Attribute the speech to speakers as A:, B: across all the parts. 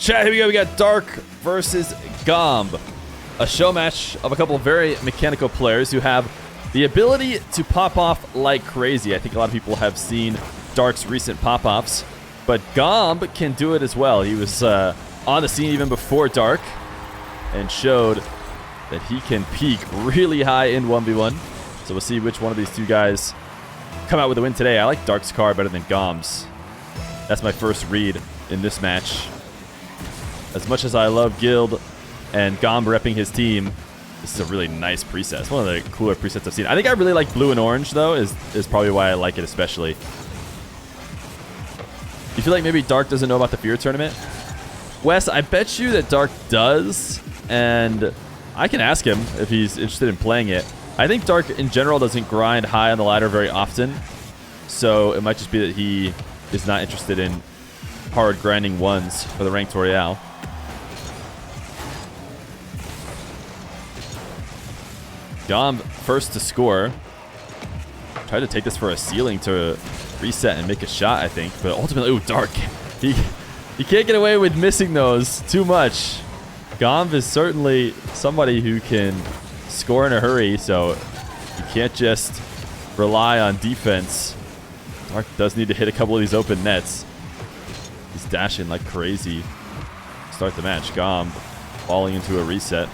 A: chat. Here we go. We got Dark versus Gomb. A show match of a couple of very mechanical players who have the ability to pop off like crazy. I think a lot of people have seen Dark's recent pop-offs, but Gomb can do it as well. He was on the scene even before Dark and showed that he can peak really high in 1v1. So we'll see which one of these two guys come out with a win today. I like Dark's car better than Gomb's. That's my first read in this match. As much as I love Guild and Gomb repping his team, this is a really nice preset. It's one of the cooler presets I've seen. I think I really like blue and orange, though, is probably why I like it especially. You feel like maybe Dark doesn't know about the Feer tournament? Wes, I bet you that Dark does, and I can ask him if he's interested in playing it. I think Dark, in general, doesn't grind high on the ladder very often, so it might just be that he is not interested in hard grinding ones for the ranked Royale. Gomb first to score. Tried to take this for a ceiling to reset and make a shot, I think. But ultimately, ooh, Dark. He can't get away with missing those too much. Gomb is certainly somebody who can score in a hurry, so you can't just rely on defense. Dark does need to hit a couple of these open nets. He's dashing like crazy. Start the match. Gomb falling into a reset.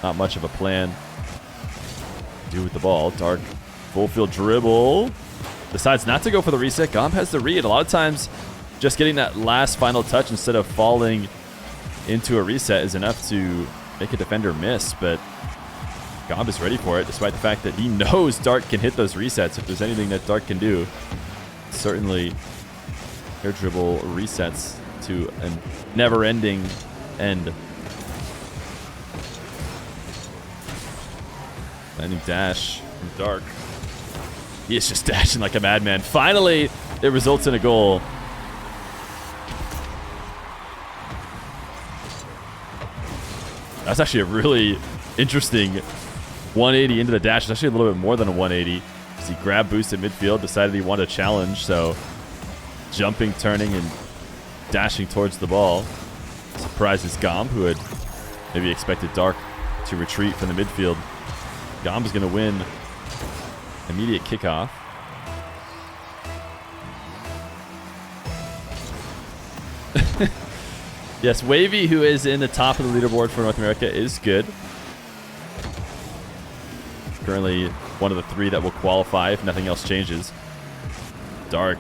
A: Not much of a plan to do with the ball. Dark full field dribble. Decides not to go for the reset. Gomb has the read. A lot of times, just getting that last final touch instead of falling into a reset is enough to make a defender miss, but Gomb is ready for it, despite the fact that he knows Dark can hit those resets. If there's anything that Dark can do, certainly air dribble resets to a never-ending end. Landing dash from Dark. He is just dashing like a madman. Finally, it results in a goal. That's actually a really interesting 180 into the dash. It's actually a little bit more than a 180. He grab boost at midfield, decided he wanted a challenge, so jumping, turning, and dashing towards the ball. Surprises Gomb, who had maybe expected Dark to retreat from the midfield. Gomb is going to win immediate kickoff. Yes, Wavy, who is in the top of the leaderboard for North America, is good. Currently one of the 3 that will qualify if nothing else changes. Dark.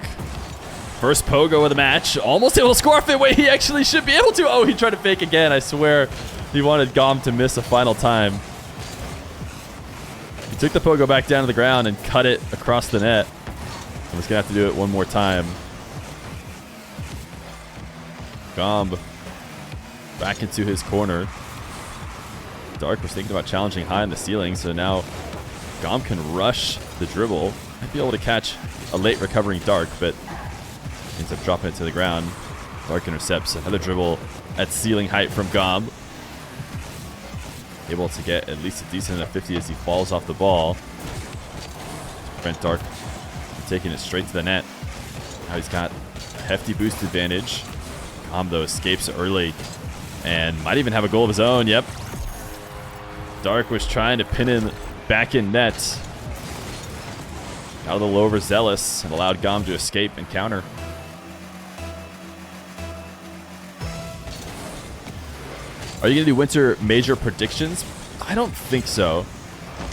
A: First pogo of the match. Almost able to score off it. Wait, he actually should be able to. Oh, he tried to fake again. I swear he wanted Gomb to miss a final time. He took the pogo back down to the ground and cut it across the net. I was going to have to do it one more time. Gomb back into his corner. Dark was thinking about challenging high in the ceiling, so now Gomb can rush the dribble. Might be able to catch a late recovering Dark, but ends up dropping it to the ground. Dark intercepts another dribble at ceiling height from Gomb. Able to get at least a decent enough 50 as he falls off the ball. Prevent Dark from taking it straight to the net. Now he's got a hefty boost advantage. Gomb, though, escapes early and might even have a goal of his own. Yep. Dark was trying to pin him back in net. Got a little overzealous and allowed Gomb to escape and counter. Are you going to do winter major predictions? I don't think so.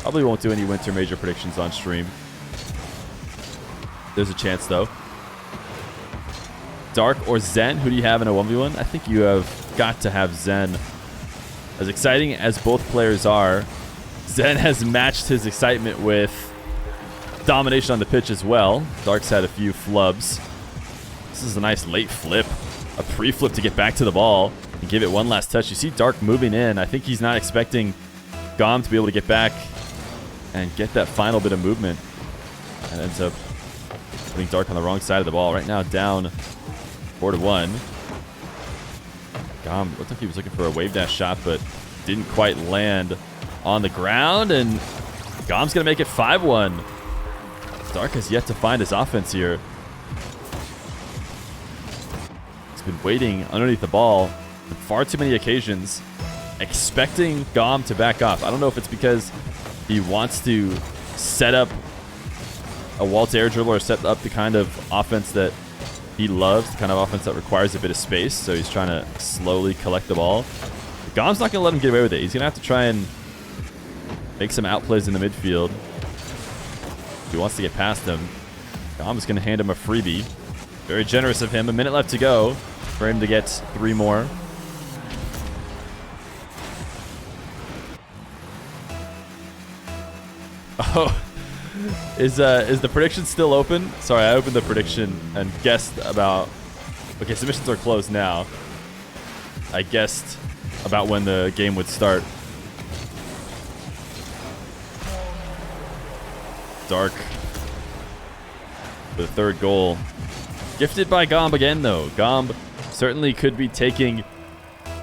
A: Probably won't do any winter major predictions on stream. There's a chance, though. Dark or Zen? Who do you have in a 1v1? I think you have got to have Zen. As exciting as both players are, Zen has matched his excitement with domination on the pitch as well. Dark's had a few flubs. This is a nice late flip. A pre-flip to get back to the ball and give it one last touch. You see Dark moving in. I think he's not expecting Gomb to be able to get back and get that final bit of movement. And ends up putting Dark on the wrong side of the ball. Right now down 4-1. Gomb looked like he was looking for a wave dash shot, but didn't quite land on the ground. And Gomb's going to make it 5-1. Dark has yet to find his offense here. He's been waiting underneath the ball on far too many occasions, expecting Gomb to back off. I don't know if it's because he wants to set up a wall-to-air dribble or set up the kind of offense that he loves, the kind of offense that requires a bit of space, so he's trying to slowly collect the ball. But Gomb's not going to let him get away with it. He's going to have to try and make some outplays in the midfield. If he wants to get past him, Gomb's going to hand him a freebie. Very generous of him. A minute left to go for him to get 3 more. Oh, is the prediction still open? Sorry, I opened the prediction and guessed about... Okay, submissions are closed now. I guessed about when the game would start. Dark. The 3rd goal. Gifted by Gomb again, though. Gomb certainly could be taking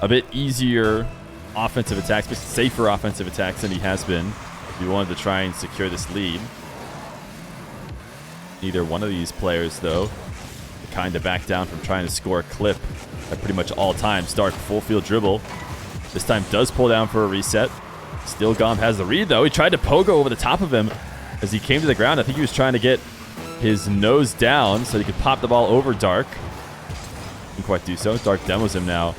A: a bit easier offensive attacks, but safer offensive attacks than he has been if he wanted to try and secure this lead. Neither one of these players, though, kind of back down from trying to score a clip at pretty much all times. Dark full field dribble. This time does pull down for a reset. Still Gomb has the read, though. He tried to pogo over the top of him as he came to the ground. I think he was trying to get his nose down so he could pop the ball over Dark. Didn't quite do so. Dark demos him now.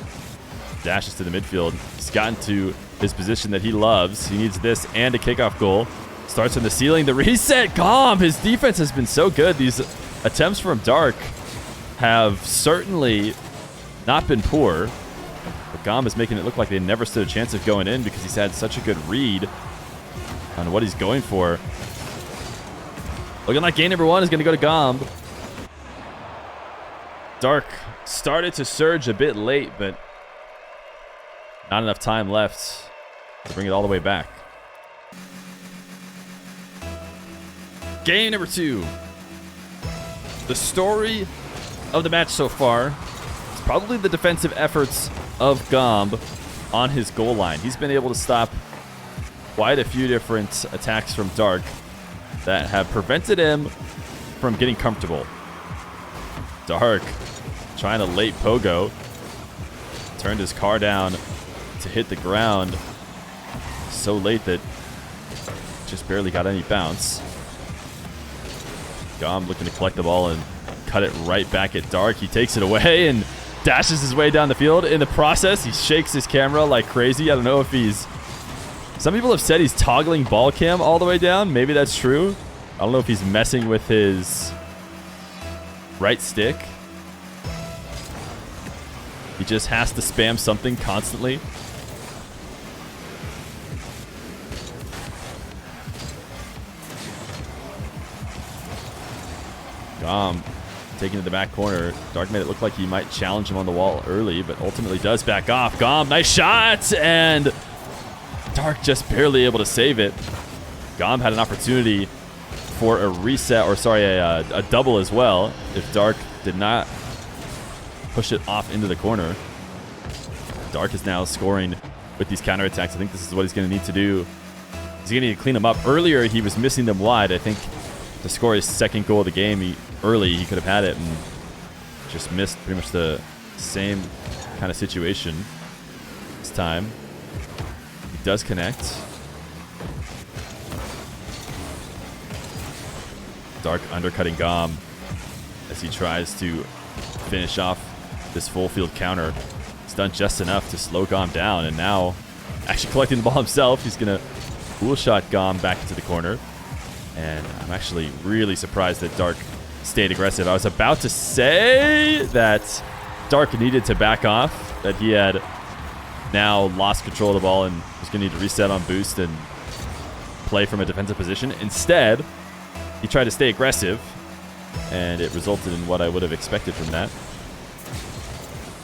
A: Dashes to the midfield. He's gotten to his position that he loves. He needs this and a kickoff goal. Starts on the ceiling. The reset. Gomb. His defense has been so good. These attempts from Dark have certainly not been poor. But Gomb is making it look like they never stood a chance of going in because he's had such a good read on what he's going for. Looking like game number 1 is going to go to Gomb. Dark started to surge a bit late, but not enough time left to bring it all the way back. Game number 2. The story of the match so far is probably the defensive efforts of Gomb on his goal line. He's been able to stop quite a few different attacks from Dark that have prevented him from getting comfortable. Dark trying to late pogo. Turned his car down to hit the ground so late that just barely got any bounce. Gomb looking to collect the ball and cut it right back at Dark. He takes it away and dashes his way down the field. In the process, he shakes his camera like crazy. I don't know if he's... Some people have said he's toggling ball cam all the way down. Maybe that's true. I don't know if he's messing with his right stick. He just has to spam something constantly. Gomb taking to the back corner. Dark made it look like he might challenge him on the wall early, but ultimately does back off. Gomb, nice shot, and Dark just barely able to save it. Gomb had an opportunity for a reset, or sorry, a double as well, if Dark did not push it off into the corner. Dark is now scoring with these counterattacks. I think this is what he's going to need to do. He's going to need to clean them up. Earlier, he was missing them wide. I think to score his 2nd goal of the game, he could have had it and just missed pretty much the same kind of situation this time. He does connect. Dark undercutting Gomb as he tries to finish off this full field counter. He's done just enough to slow Gomb down, and now actually collecting the ball himself. He's going to cool shot Gomb back into the corner. And I'm actually really surprised that Dark stayed aggressive. I was about to say that Dark needed to back off, that he had now lost control of the ball and was going to need to reset on boost and play from a defensive position. Instead, he tried to stay aggressive, and it resulted in what I would have expected from that,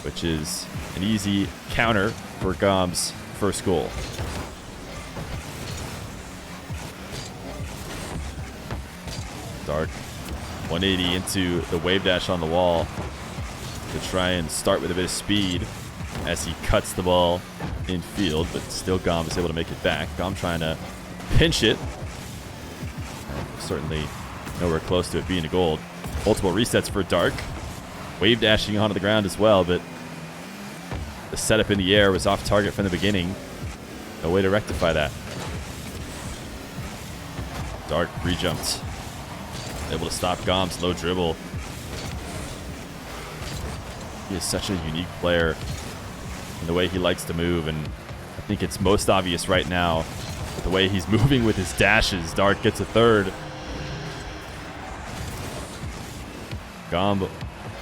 A: which is an easy counter for Gomb's first goal. Dark 180 into the wave dash on the wall to try and start with a bit of speed as he cuts the ball in field, but still Gomb is able to make it back. Gomb trying to pinch it. Certainly nowhere close to it being a goal. Multiple resets for Dark. wave dashing onto the ground as well, but the setup in the air was off target from the beginning. No way to rectify that. Dark re-jumped. Able to stop Gomb's low dribble. He is such a unique player in the way he likes to move, and I think it's most obvious right now with the way he's moving with his dashes. Dark gets a third. Gomb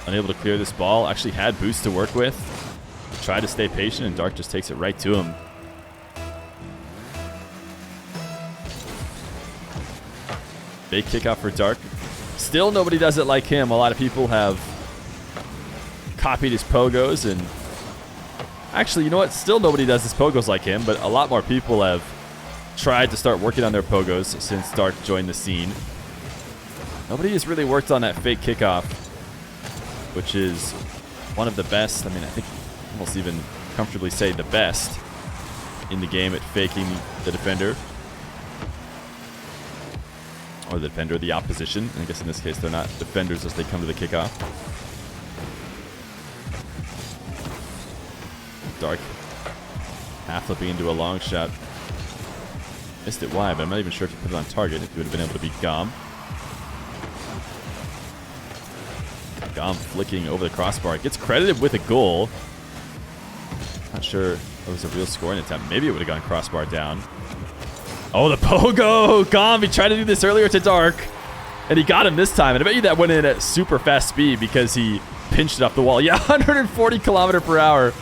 A: unable to clear this ball. Actually had boost to work with. Tried to stay patient, and Dark just takes it right to him. Big kickoff for Dark. Still nobody does it like him. A lot of people have copied his pogos, and actually, you know what? Still nobody does his pogos like him, but a lot more people have tried to start working on their pogos since Dark joined the scene. Nobody has really worked on that fake kickoff, which is one of the best. I mean, I think almost even comfortably say the best in the game at faking the defender. Or the defender, the opposition. I guess in this case, they're not defenders as they come to the kickoff. Dark half flipping into a long shot. Missed it wide, but I'm not even sure if he put it on target, if he would have been able to beat Gomb. Gomb flicking over the crossbar. Gets credited with a goal. Not sure if it was a real scoring attempt. Maybe it would have gone crossbar down. Oh, the pogo! Gomb, he tried to do this earlier to Dark, and he got him this time. And I bet you that went in at super fast speed because he pinched it off the wall. Yeah, 140 kilometer per hour.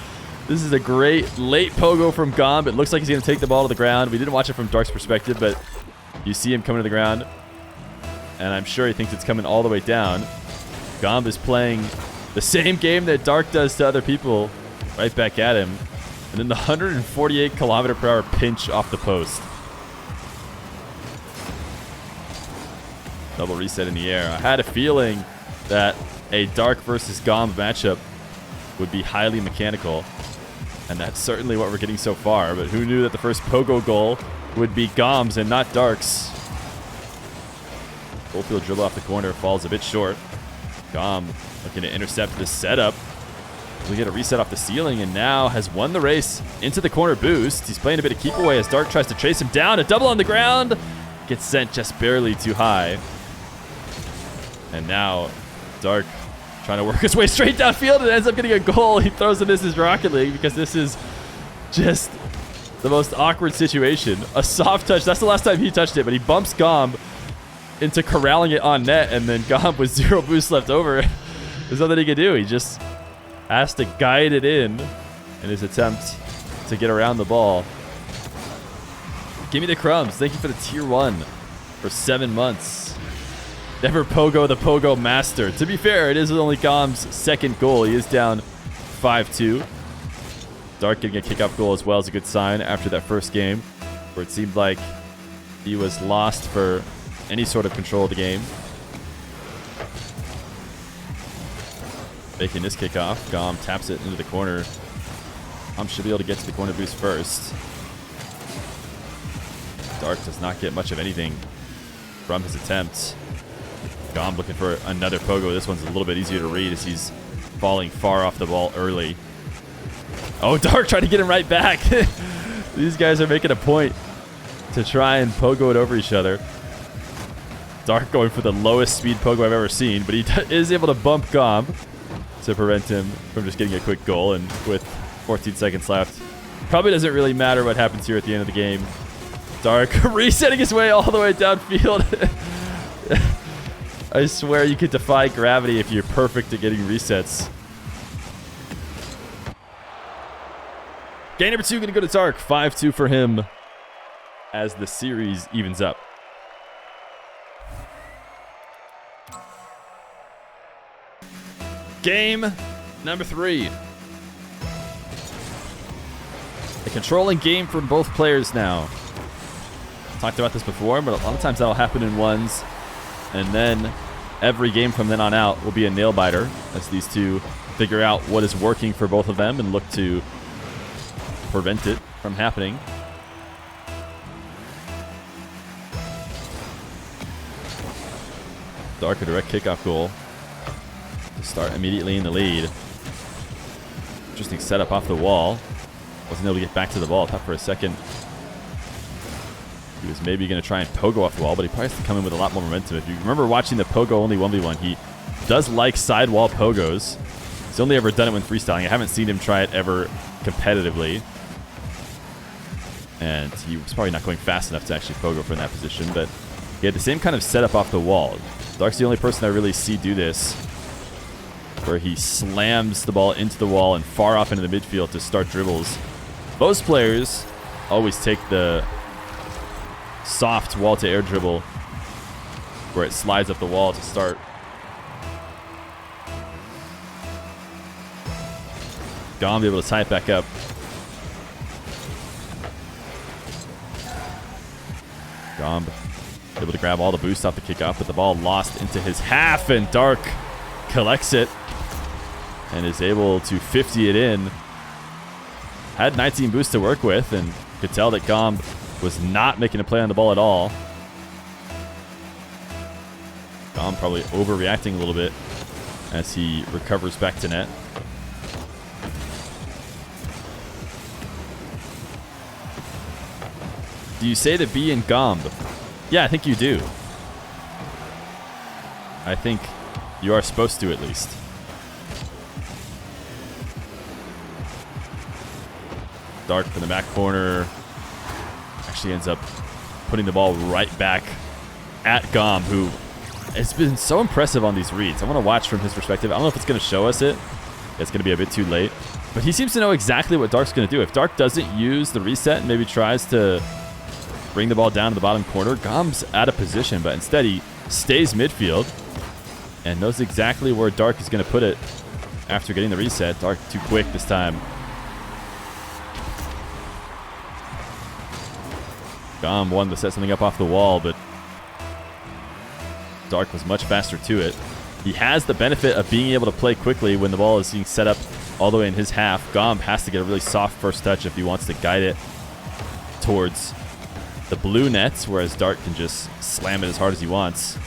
A: This is a great late pogo from Gomb. It looks like he's going to take the ball to the ground. We didn't watch it from Dark's perspective, but you see him coming to the ground, and I'm sure he thinks it's coming all the way down. Gomb is playing the same game that Dark does to other people, right back at him. And then the 148 kilometer per hour pinch off the post. Double reset in the air. I had a feeling that a Dark versus Gomb matchup would be highly mechanical, and that's certainly what we're getting so far. But who knew that the first pogo goal would be Gomb's and not Dark's? Full field dribble off the corner falls a bit short. Gomb looking to intercept this setup. We get a reset off the ceiling, and now has won the race into the corner boost. He's playing a bit of keep away as Dark tries to chase him down. A double on the ground. Gets sent just barely too high. And now Dark trying to work his way straight downfield and ends up getting a goal. He throws in this as Rocket League because this is just the most awkward situation. A soft touch. That's the last time he touched it, but he bumps Gomb into corralling it on net, and then Gomb with zero boost left over. There's nothing he can do. He just has to guide it in his attempt to get around the ball. Give me the crumbs. Thank you for the tier 1 for 7 months. Never pogo the pogo master. To be fair, it is only Gomb's second goal. He is down 5-2. Dark getting a kickoff goal as well is a good sign after that first game where it seemed like he was lost for any sort of control of the game. Making this kickoff. Gomb taps it into the corner. Gomb should be able to get to the corner boost first. Dark does not get much of anything from his attempt. Gomb looking for another pogo. This one's a little bit easier to read as he's falling far off the ball early. Oh, Dark trying to get him right back. These guys are making a point to try and pogo it over each other. Dark going for the lowest speed pogo I've ever seen, but he is able to bump Gomb to prevent him from just getting a quick goal. And with 14 seconds left, probably doesn't really matter what happens here at the end of the game. Dark resetting his way all the way downfield. I swear you could defy gravity if you're perfect at getting resets. Game number 2 going to go to Dark. 5-2 for him as the series evens up. Game number 3. A controlling game from both players now. Talked about this before, but a lot of times that'll happen in ones, and then every game from then on out will be a nail biter as these two figure out what is working for both of them and look to prevent it from happening. Dark, a direct kickoff goal. to start immediately in the lead. Interesting setup off the wall. Wasn't able to get back to the ball. Thought for a second he was maybe going to try and pogo off the wall, but he probably has to come in with a lot more momentum. If you remember watching the pogo only 1v1, he does like sidewall pogos. He's only ever done it when freestyling. I haven't seen him try it ever competitively. And he was probably not going fast enough to actually pogo from that position, but he had the same kind of setup off the wall. Dark's the only person I really see do this, where he slams the ball into the wall and far off into the midfield to start dribbles. Most players always take the soft wall-to-air dribble where it slides up the wall to start. Gomb able to tie it back up. Gomb able to grab all the boost off the kickoff, but the ball lost into his half, and Dark collects it and is able to 50 it in. Had 19 boosts to work with, and could tell that Gomb was not making a play on the ball at all. Gomb probably overreacting a little bit as he recovers back to net. Do you say the B in Gomb? Yeah, I think you do. I think you are supposed to, at least. Dark from the back corner. Actually ends up putting the ball right back at Gomb, who has been so impressive on these reads. I want to watch from his perspective. I don't know if it's going to show us it. It's going to be a bit too late. But he seems to know exactly what Dark's going to do. If Dark doesn't use the reset and maybe tries to bring the ball down to the bottom corner, Gomb's out of position, but instead he stays midfield and knows exactly where Dark is going to put it after getting the reset. Dark too quick this time. Gomb wanted to set something up off the wall, but Dark was much faster to it. He has the benefit of being able to play quickly when the ball is being set up all the way in his half. Gomb has to get a really soft first touch if he wants to guide it towards the blue nets, whereas Dark can just slam it as hard as he wants.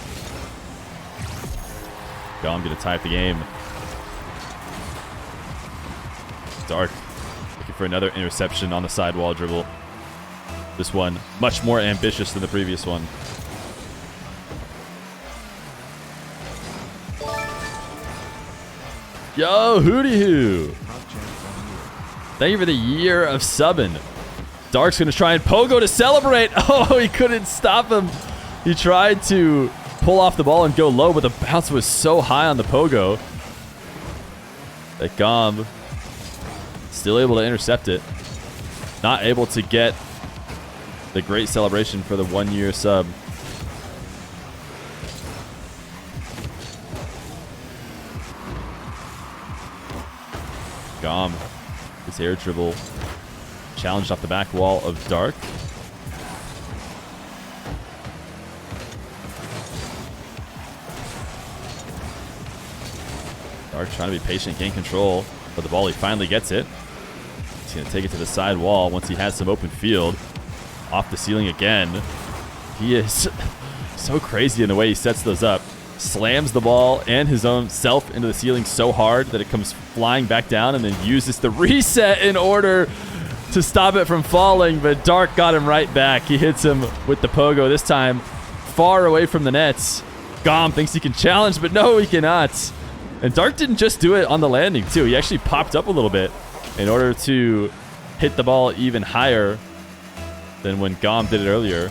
A: Gomb going to tie up the game. Dark looking for another interception on the sidewall dribble. This one much more ambitious than the previous one. Yo, hooty hoo! Thank you for the year of subbing. Dark's going to try and pogo to celebrate. Oh, he couldn't stop him. He tried to pull off the ball and go low, but the bounce was so high on the pogo that Gomb still able to intercept it. Not able to get the great celebration for the 1 year sub. Gomb, his air dribble challenged off the back wall of Dark. Dark trying to be patient, gain control, but the ball, he finally gets it. He's going to take it to the side wall once he has some open field. Off the ceiling again. He is so crazy in the way he sets those up. Slams the ball and his own self into the ceiling so hard that it comes flying back down, and then uses the reset in order to stop it from falling, but Dark got him right back. He hits him with the pogo, this time far away from the nets. Gomb thinks he can challenge, but no, he cannot. And Dark didn't just do it on the landing, too. He actually popped up a little bit in order to hit the ball even higher than when Gomb did it earlier.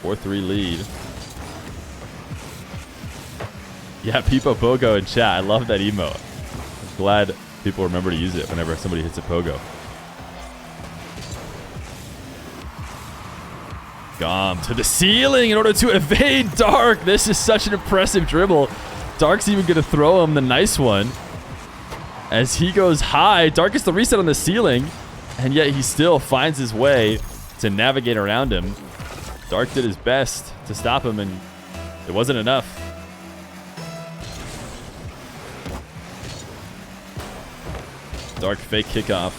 A: Four 4-3 lead. Yeah, Peepo Pogo in chat. I love that emote. I'm glad people remember to use it whenever somebody hits a pogo. Gomb to the ceiling in order to evade Dark. This is such an impressive dribble. Dark's even going to throw him the nice one. As he goes high, Dark gets the reset on the ceiling, and yet he still finds his way to navigate around him. Dark did his best to stop him, and it wasn't enough. Dark fake kickoff.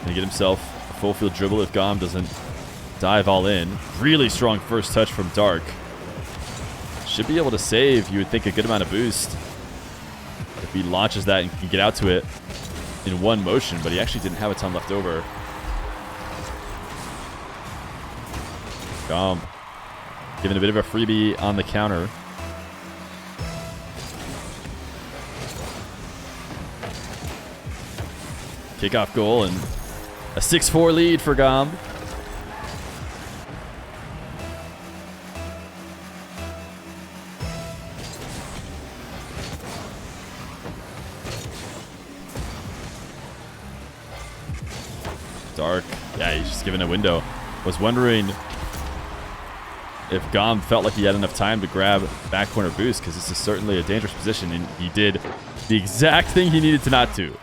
A: Gonna get himself a full field dribble if Gomb doesn't dive all in. Really strong first touch from Dark. should be able to save, you would think, a good amount of boost if he launches that and can get out to it in one motion, but he actually didn't have a ton left over. Gomb giving a bit of a freebie on the counter. Kickoff goal and a 6-4 lead for Gomb. Dark. Yeah, he's just giving a window. Was wondering if Gomb felt like he had enough time to grab back corner boost, because this is certainly a dangerous position, and he did the exact thing he needed to not do.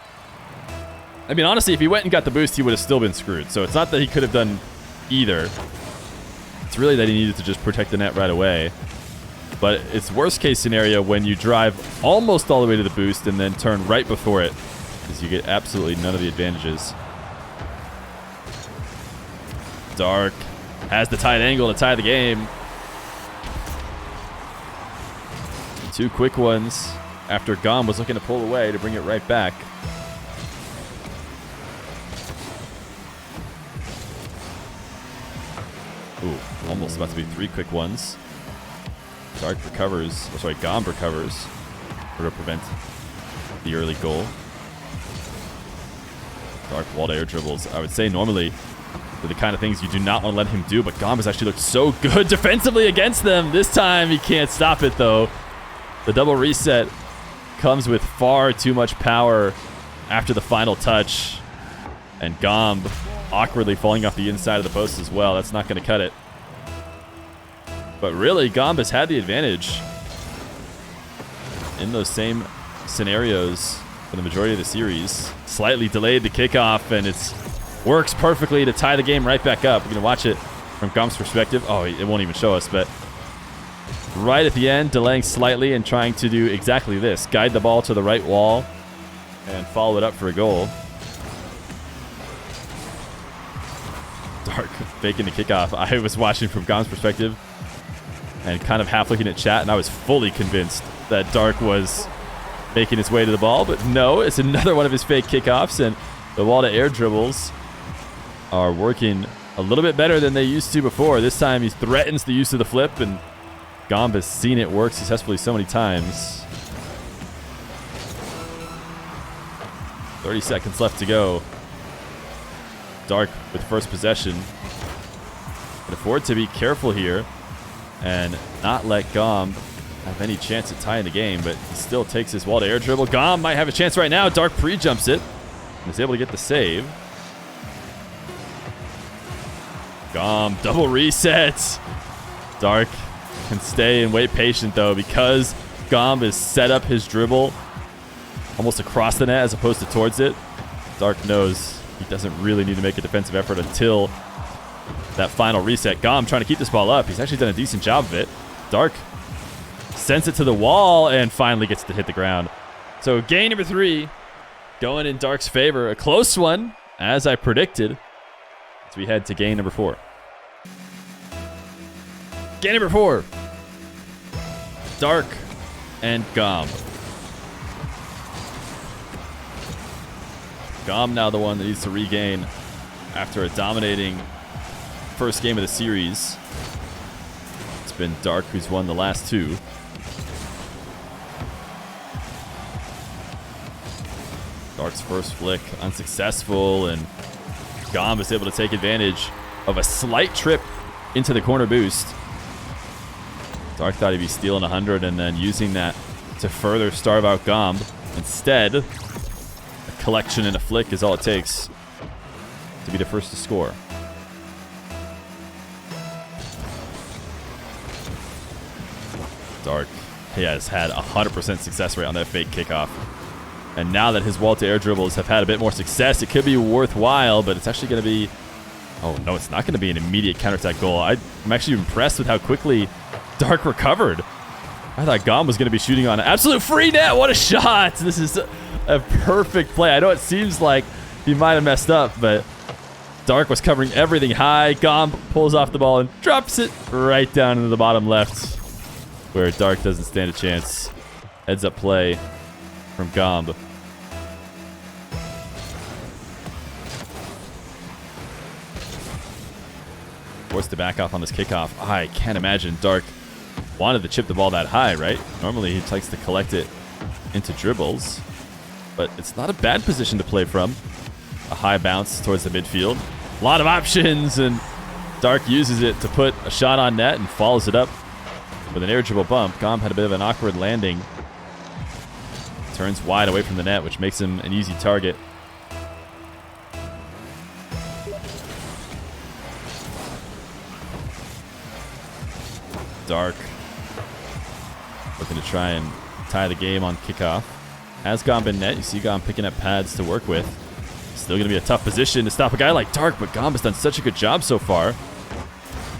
A: I mean, honestly, if he went and got the boost, he would have still been screwed. So it's not that he could have done either. It's really that he needed to just protect the net right away. But it's worst case scenario when you drive almost all the way to the boost and then turn right before it, because you get absolutely none of the advantages. Dark has the tight angle to tie the game. 2 quick ones after Gomb was looking to pull away to bring it right back. Ooh, almost about to be 3 quick ones. Dark recovers, or sorry, Gomb recovers to prevent the early goal. Dark wall to air dribbles. I would say normally they're the kind of things you do not want to let him do, but Gomb has actually looked so good defensively against them. This time he can't stop it though. The double reset comes with far too much power after the final touch, and Gomb awkwardly falling off the inside of the post as well. That's not going to cut it. But really, Gomb has had the advantage in those same scenarios for the majority of the series. Slightly delayed the kickoff, and it works perfectly to tie the game right back up. We're going to watch it from Gomb's perspective. Oh, it won't even show us, but right at the end, delaying slightly and trying to do exactly this. Guide the ball to the right wall and follow it up for a goal. Dark faking the kickoff. I was watching from Gomb's perspective and kind of half looking at chat, and I was fully convinced that Dark was making his way to the ball, but no, it's another one of his fake kickoffs, and the wall to air dribbles are working a little bit better than they used to before. This time he threatens the use of the flip, and Gomb has seen it work successfully so many times. 30 seconds left to go. Dark with first possession. Can afford to be careful here and not let Gomb have any chance at tying the game, but he still takes his wall to air dribble. Gomb might have a chance right now. Dark pre-jumps it and is able to get the save. Gomb double resets. Dark can stay and wait patient though, because Gomb has set up his dribble almost across the net as opposed to towards it. Dark knows he doesn't really need to make a defensive effort until that final reset. Gomb trying to keep this ball up. He's actually done a decent job of it. Dark sends it to the wall and finally gets to hit the ground. So game number 3 going in Dark's favor. A close one, as I predicted, as we head to game number 4. Game number 4. Dark and Gomb. Gomb now the one that needs to regain after a dominating first game of the series. It's been Dark who's won the last 2. Dark's first flick unsuccessful, and Gomb is able to take advantage of a slight trip into the corner boost. Dark thought he'd be stealing 100 and then using that to further starve out Gomb. Instead, a collection and a flick is all it takes to be the first to score. Dark, he has had 100% success rate on that fake kickoff. And now that his wall to air dribbles have had a bit more success, it could be worthwhile, but it's actually going to be... Oh, no, it's not going to be an immediate counterattack goal. I'm actually impressed with how quickly Dark recovered. I thought Gomb was going to be shooting on an absolute free net. What a shot. This is a perfect play. I know it seems like he might have messed up, but Dark was covering everything high. Gomb pulls off the ball and drops it right down into the bottom left. where Dark doesn't stand a chance. Heads up play from Gomb. Forced to back off on this kickoff. I can't imagine Dark wanted to chip the ball that high, right? Normally he likes to collect it into dribbles, but it's not a bad position to play from. A high bounce towards the midfield. A lot of options, and Dark uses it to put a shot on net and follows it up with an air dribble bump. Gomb had a bit of an awkward landing. Turns wide away from the net, which makes him an easy target. Dark looking to try and tie the game on kickoff. Has Gomb in net. You see Gomb picking up pads to work with. Still going to be a tough position to stop a guy like Dark, but Gomb has done such a good job so far.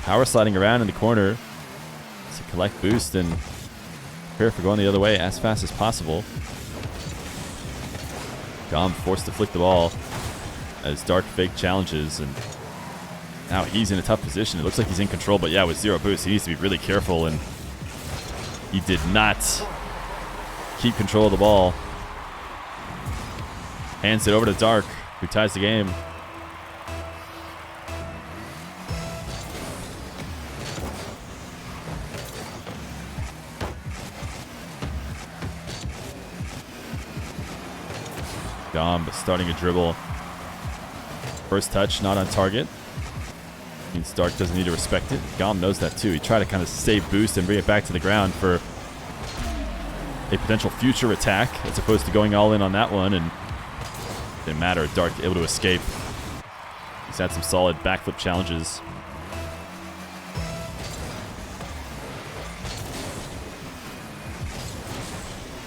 A: Power sliding around in the corner to collect boost and prepare for going the other way as fast as possible. Gomb forced to flick the ball as Dark fake challenges, and now he's in a tough position. It looks like he's in control, but yeah, with zero boost, he needs to be really careful, and he did not keep control of the ball. Hands it over to Dark, who ties the game. Gomb starting a dribble. First touch, not on target. Means Dark doesn't need to respect it. Gomb knows that too. He tried to kind of save boost and bring it back to the ground for a potential future attack, as opposed to going all in on that one, and didn't matter. Dark able to escape. He's had some solid backflip challenges.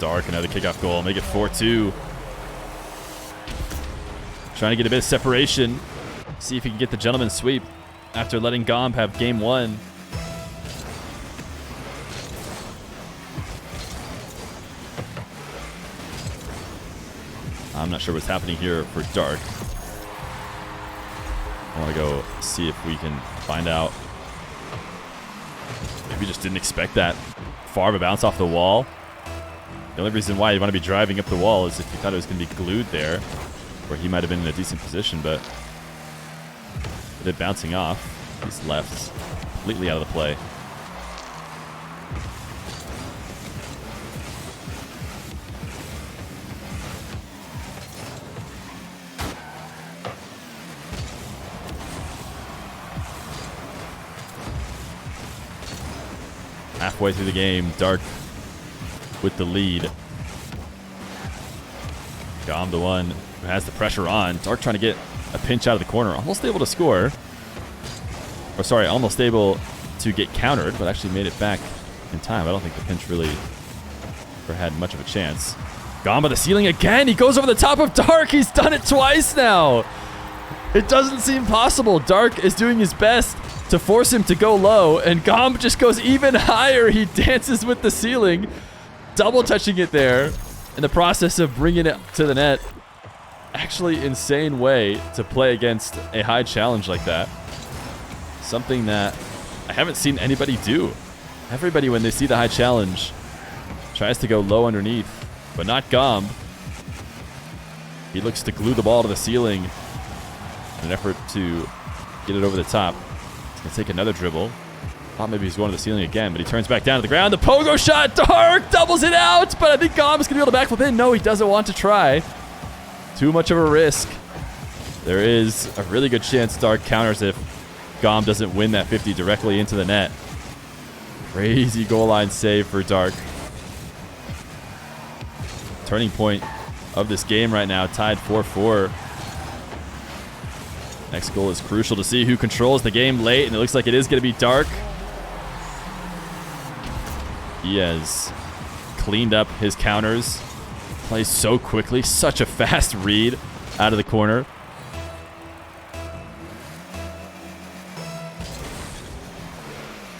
A: Dark, another kickoff goal. Make it 4-2. Trying to get a bit of separation. See if he can get the gentleman sweep after letting Gomb have game one. I'm not sure what's happening here for Dark. I want to go see if we can find out. Maybe we just didn't expect that far of a bounce off the wall. The only reason why you want to be driving up the wall is if you thought it was going to be glued there, where he might have been in a decent position, but with it bouncing off, he's left completely out of the play. Halfway through the game, Dark with the lead. Gomb the one who has the pressure on. Dark trying to get a pinch out of the corner. Almost able to score. Or sorry, almost able to get countered, but actually made it back in time. I don't think the pinch really ever had much of a chance. Gomb by the ceiling again. He goes over the top of Dark. He's done it twice now. It doesn't seem possible. Dark is doing his best to force him to go low, and Gomb just goes even higher. He dances with the ceiling, double touching it there in the process of bringing it to the net. Actually insane way to play against a high challenge like that. Something that I haven't seen anybody do. Everybody, when they see the high challenge, tries to go low underneath, but not Gomb. He looks to glue the ball to the ceiling in an effort to get it over the top. He's going to take another dribble. Thought maybe he's going to the ceiling again, but he turns back down to the ground. The pogo shot, Dark doubles it out, but I think Gomb is going to be able to backflip in. No, he doesn't want to try. Too much of a risk. There is a really good chance Dark counters if Gomb doesn't win that 50 directly into the net. Crazy goal line save for Dark. Turning point of this game right now, tied 4-4. Next goal is crucial to see who controls the game late, and it looks like it is going to be Dark. He has cleaned up his counters. Plays so quickly. Such a fast read out of the corner.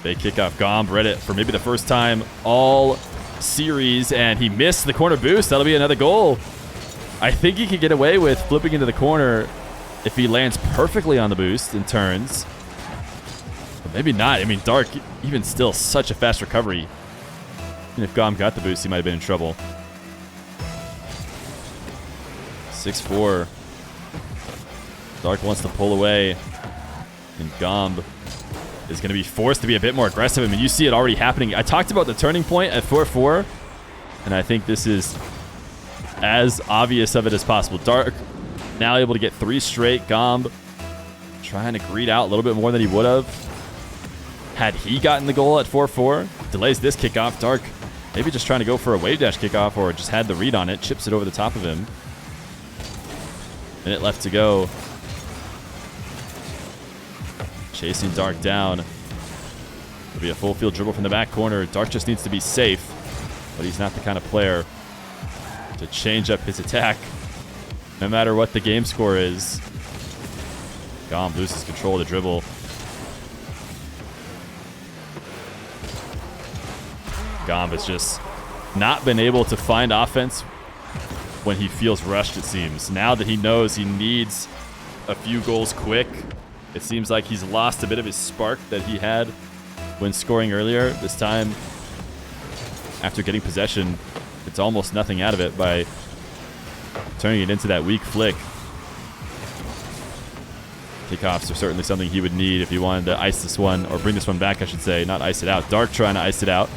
A: They kick off. Gomb read it for maybe the first time all series, and he missed the corner boost. That'll be another goal. I think he could get away with flipping into the corner if he lands perfectly on the boost and turns. But maybe not. I mean, Dark, even still, such a fast recovery. And if Gomb got the boost, he might have been in trouble. 6-4. Dark wants to pull away. And Gomb is going to be forced to be a bit more aggressive. I mean, you see it already happening. I talked about the turning point at 4-4. And I think this is as obvious of it as possible. Dark now able to get 3 straight. Gomb trying to greed out a little bit more than he would have had he gotten the goal at 4-4. Delays this kickoff. Dark maybe just trying to go for a wave dash kickoff or just had the read on it. Chips it over the top of him. Minute left to go. Chasing Dark down. It'll be a full field dribble from the back corner. Dark just needs to be safe, but he's not the kind of player to change up his attack no matter what the game score is. Gomb loses control of the dribble. Gomb has just not been able to find offense when he feels rushed, it seems. Now that he knows he needs a few goals quick, it seems like he's lost a bit of his spark that he had when scoring earlier. This time, after getting possession, it's almost nothing out of it by turning it into that weak flick. Kickoffs are certainly something he would need if he wanted to ice this one, or bring this one back, I should say, not ice it out. Dark trying to ice it out.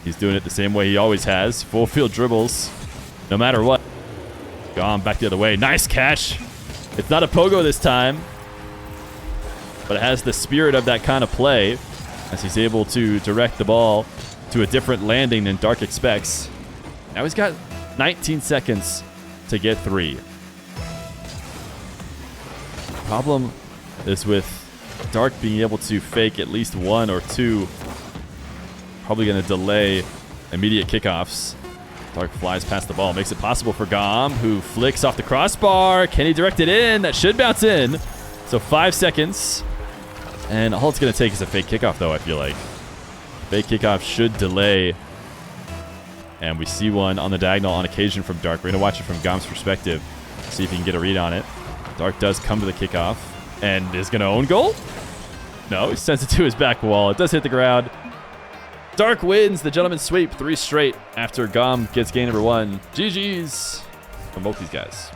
A: He's doing it the same way he always has. Full field dribbles, no matter what. Gomb back the other way. Nice catch. It's not a pogo this time, but it has the spirit of that kind of play as he's able to direct the ball to a different landing than Dark expects. Now he's got 19 seconds to get 3. Problem is with Dark being able to fake at least 1 or 2. Probably going to delay immediate kickoffs. Dark flies past the ball, makes it possible for Gomb, who flicks off the crossbar. Can he direct it in? That should bounce in. So 5 seconds. And all it's going to take is a fake kickoff, though, I feel like. Fake kickoff should delay. And we see one on the diagonal on occasion from Dark. We're going to watch it from Gomb's perspective. See if he can get a read on it. Dark does come to the kickoff. And is going to own goal? No, he sends it to his back wall. It does hit the ground. Dark wins the gentleman's sweep 3 straight after Gomb gets game number 1. GG's from both these guys.